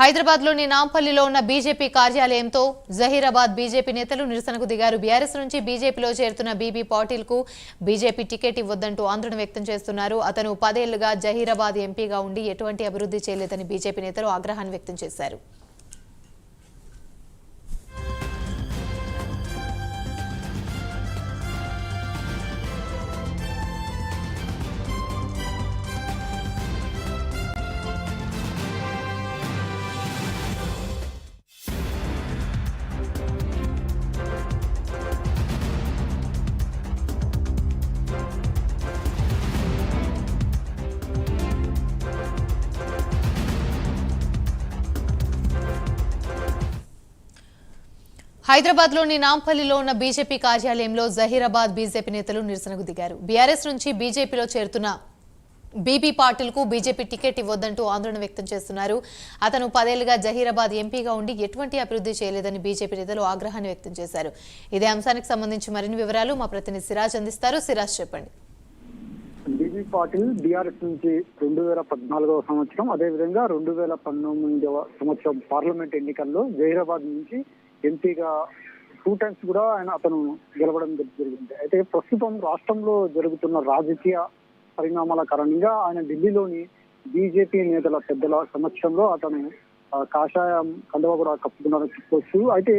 హైదరాబాద్లోని నాంపల్లిలో ఉన్న BJP కార్యాలయంతో Zaheerabad BJP నేతలు నిరసనకు దిగారు. బీఆర్ఎస్ నుంచి బీజేపీలో చేరుతున్న బీబీ పాటిల్కు బీజేపీ టికెట్ ఇవ్వొద్దంటూ ఆందోళన వ్యక్తం చేస్తున్నారు. అతను 10 ఏళ్లుగా జహీరాబాద్ ఎంపీగా ఉండి ఎటువంటి అభివృద్ధి చేయలేదని బీజేపీ నేతలు ఆగ్రహాన్ని వ్యక్తం చేశారు. హైదరాబాద్లోని నాంపల్లిలో ఉన్న బీజేపీ కార్యాలయంలో జహీరాబాద్ బీజేపీ నేతలు నిరసనకు దిగారు. బీఆర్ఎస్ నుంచి బీజేపీలో చేరుతున్న బీబీ పాటిల్కు బీజేపీ టికెట్ ఇవ్వొద్దంటూ ఆందోళన వ్యక్తం చేస్తున్నారు. అతను 10 ఏళ్లుగా జహీరాబాద్ ఎంపీగా ఉండి ఎటువంటి అభివృద్ధి చేయలేదని బీజేపీ నేతలు ఆగ్రహాన్ని వ్యక్తం చేశారు. ఇదే అంశానికి సంబంధించి మరిన్ని వివరాలు మా ప్రతినిధి సిరాజ్ అందిస్తారు. సిరాజ్, చెప్పండి. బీబీ పాటిల్ బీఆర్ఎస్ నుంచి 2014వ సంవత్సరం అదేవిధంగా 2019వ సంవత్సరం పార్లమెంట్ ఎన్నికల్లో జహీరాబాద్ నుంచి ఎంపీగా 2 టైమ్స్ కూడా అతను గెలవడం జరిగింది. అయితే ప్రస్తుతం రాష్ట్రంలో జరుగుతున్న రాజకీయ పరిణామాల కారణంగా ఆయన ఢిల్లీలోని బీజేపీ నేతల పెద్దల సమక్షంలో అతను కాషాయం కండువా కూడా కప్పుకున్నారని చెప్పుకోవచ్చు. అయితే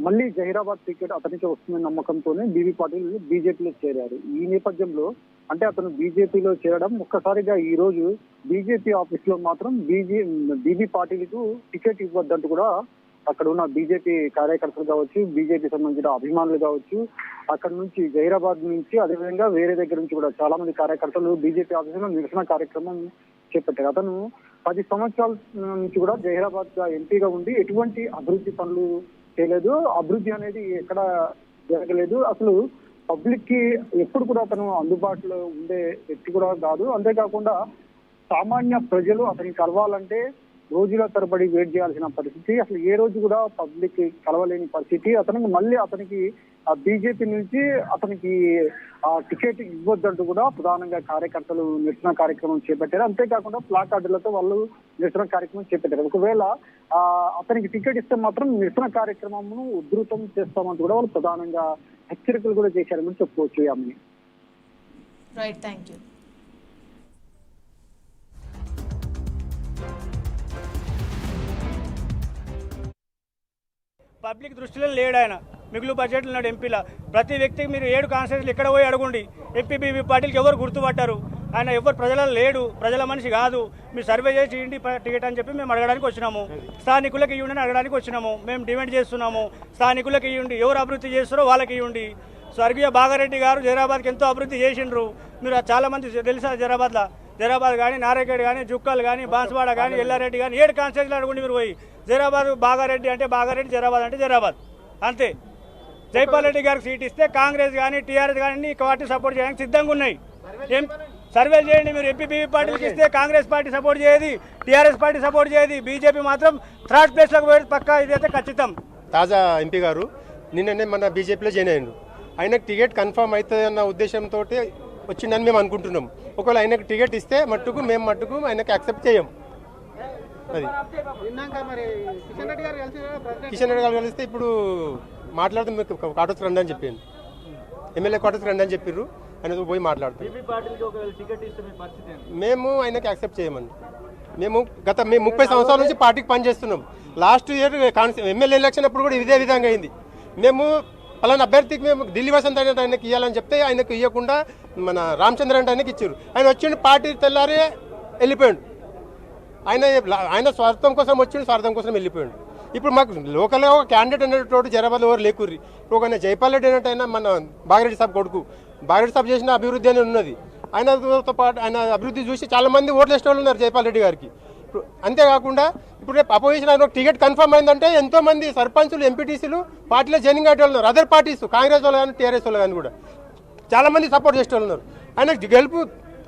మళ్ళీ జహీరాబాద్ టికెట్ అతనికి వస్తుందన్న నమ్మకంతోనే బీబీ పాటిల్ బీజేపీలో చేరారు. ఈ నేపథ్యంలో అంటే అతను బీజేపీలో చేరడం ఒక్కసారిగా ఈ రోజు బీజేపీ ఆఫీస్ లో మాత్రం బీబీ పాటిల్ కు టికెట్ ఇవ్వద్దంటూ కూడా అక్కడ ఉన్న బీజేపీ కార్యకర్తలు కావచ్చు, బీజేపీ సంబంధించిన అభిమానులు కావచ్చు, అక్కడ నుంచి జహీరాబాద్ నుంచి అదేవిధంగా వేరే దగ్గర నుంచి కూడా చాలా మంది కార్యకర్తలు బీజేపీ ఆఫీసులో నిరసన కార్యక్రమం చేపట్టారు. అతను 10 సంవత్సరాల నుంచి కూడా జహీరాబాద్ ఎంపీగా ఉండి ఎటువంటి అభివృద్ధి పనులు చేయలేదు. అభివృద్ధి అనేది ఎక్కడ జరగలేదు. అసలు పబ్లిక్ కి ఎప్పుడు కూడా అతను అందుబాటులో ఉండే వ్యక్తి కూడా కాదు. అంతేకాకుండా సామాన్య ప్రజలు అతనికి కలవాలంటే రోజుల తరబడి వెయిట్ చేయాల్సిన పరిస్థితి, అసలు ఏ రోజు కూడా పబ్లిక్ కలవలేని పరిస్థితి. అతనికి ఆ బీజేపీ నుంచి అతనికి ఆ టికెట్ ఇవ్వద్దంటూ కూడా ప్రధానంగా కార్యకర్తలు నిరసన కార్యక్రమం చేపట్టారు. అంతేకాకుండా ప్లాకార్డులతో వాళ్ళు నిరసన కార్యక్రమం చేపట్టారు. ఒకవేళ అతనికి టికెట్ ఇస్తే మాత్రం నిరసన కార్యక్రమం ఉధృతం చేస్తామంటూ కూడా వాళ్ళు ప్రధానంగా హెచ్చరికలు కూడా చేశారని చెప్పుకోవచ్చు. ఆమెని రైట్, థ్యాంక్ యూ. పబ్లిక్ దృష్టిలో లేడు ఆయన, మిగులు బడ్జెట్లు ఉన్నాడు ఎంపీల. ప్రతి వ్యక్తికి మీరు 7 కాన్స్టిట్యూన్సీలు ఎక్కడ పోయి అడగండి, ఎంపీ బీబీ పాటిల్కి ఎవరు గుర్తుపట్టారు. ఆయన ఎవరు ప్రజలలో లేడు, ప్రజల మనిషి కాదు. మీరు సర్వే చేసి ఇంటి టికెట్ అని చెప్పి మేము అడగడానికి వచ్చినాము. స్థానికులకు ఇవ్వండి అడగడానికి వచ్చినాము. మేము డిమాండ్ చేస్తున్నాము, స్థానికులకు ఇవ్వండి, ఎవరు అభివృద్ధి చేస్తారో వాళ్ళకి ఇవ్వండి. స్వర్గీయ బాగారెడ్డి గారు జహీరాబాద్కి ఎంతో అభివృద్ధి చేసిండ్రు. మీరు చాలా మంది తెలుసా జహీరాబాద్ కానీ, నారాయణగఢ్ కానీ, జుక్కల్ కానీ, బాన్స్వాడ కానీ, ఎల్లారెడ్డి కానీ 7 కాన్స్టిట్యూన్సీలు అడగండి మీరు పోయి. జహీరాబాద్ బాగారెడ్డి అంటే బాగారెడ్డి, జహీరాబాద్ అంటే జహీరాబాద్ అంతే. జైపాల్ రెడ్డి గారికి సీట్ ఇస్తే కాంగ్రెస్ కానీ టీఆర్ఎస్ కానీ పార్టీ సపోర్ట్ చేయడానికి సిద్ధంగా ఉన్నాయి. సర్వేలు చేయండి మీరు. ఎంపీ బీబీ పార్టీకి ఇస్తే కాంగ్రెస్ పార్టీ సపోర్ట్ చేయదు, టీఆర్ఎస్ పార్టీ సపోర్ట్ చేయదు, బీజేపీ మాత్రం 3rd ప్లేస్లోకి పోయేది పక్కా, ఇదైతే ఖచ్చితం. తాజా ఎంపీ గారు నిన్ననే మన బీజేపీలో జాయిన్ అయ్యారు. ఆయనకు టికెట్ కన్ఫర్మ్ అవుతుంది అన్న ఉద్దేశంతో వచ్చిందని మేము అనుకుంటున్నాం. ఒకవేళ ఆయనకు టికెట్ ఇస్తే మేము ఆయనకు యాక్సెప్ట్ చేయం. అది కిషన్ రెడ్డి గారు కలిస్తే ఇప్పుడు మాట్లాడుతూ మీకు క్వార్టర్స్ రండి అని చెప్పాను, ఎమ్మెల్యే క్వార్టర్స్ రండి అని చెప్పారు. ఆయన పోయి మాట్లాడుతాం. మేము ఆయనకి యాక్సెప్ట్ చేయమని మేము 30 సంవత్సరాల నుంచి పార్టీకి పనిచేస్తున్నాం. లాస్ట్ ఇయర్ ఎమ్మెల్యే ఎలక్షన్ అప్పుడు కూడా ఇదే విధంగా అయింది. మేము పలానా అభ్యర్థికి మేము ఢిల్లీ వసంత ఆయనకి ఇవ్వాలని చెప్తే ఆయనకు ఇవ్వకుండా మన రామచంద్ర అంటే ఆయనకి ఇచ్చారు. ఆయన వచ్చిండు, పార్టీ తెల్లారే వెళ్ళిపోయాడు. ఆయన స్వార్థం కోసం వచ్చిండు, స్వార్థం కోసం వెళ్ళిపోయాడు. ఇప్పుడు మాకు లోకల్గా ఒక క్యాండిడేట్ అనేటోడు జహీరాబాద్లో ఎవరు లేకుర్రి. ఇప్పుడు ఒక జైపాల్ రెడ్డి అంటే ఆయన మన బాగిరెడ్డి సాబ్ కొడుకు. బాగిరెడ్డి సాబ్ చేసిన అభివృద్ధి అనేది ఉన్నది. ఆయనతో పాటు ఆయన అభివృద్ధి చూసి చాలా మంది ఓట్లు వేసిన వాళ్ళు ఉన్నారు జైపాల్ రెడ్డి గారికి. ఇప్పుడు అంతేకాకుండా ఇప్పుడు రేపు అపోజిషన్ ఆయన టికెట్ కన్ఫర్మ్ అయిందంటే ఎంతో మంది సర్పంచులు, ఎంపీటీసీలు పార్టీలో జాయినింగ్ అయ్యే వాళ్ళు ఉన్నారు. అదర్ పార్టీస్, కాంగ్రెస్ వాళ్ళు కానీ, టీఆర్ఎస్ వాళ్ళు కానీ కూడా చాలా మంది సపోర్ట్ చేసే వాళ్ళు ఉన్నారు. ఆయన గెలుపు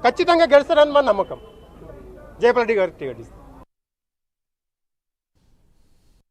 ఖచ్చితంగా గెలుస్తారని మా నమ్మకం. జైపాల్ రెడ్డి గారికి టికెట్ ఇస్తారు.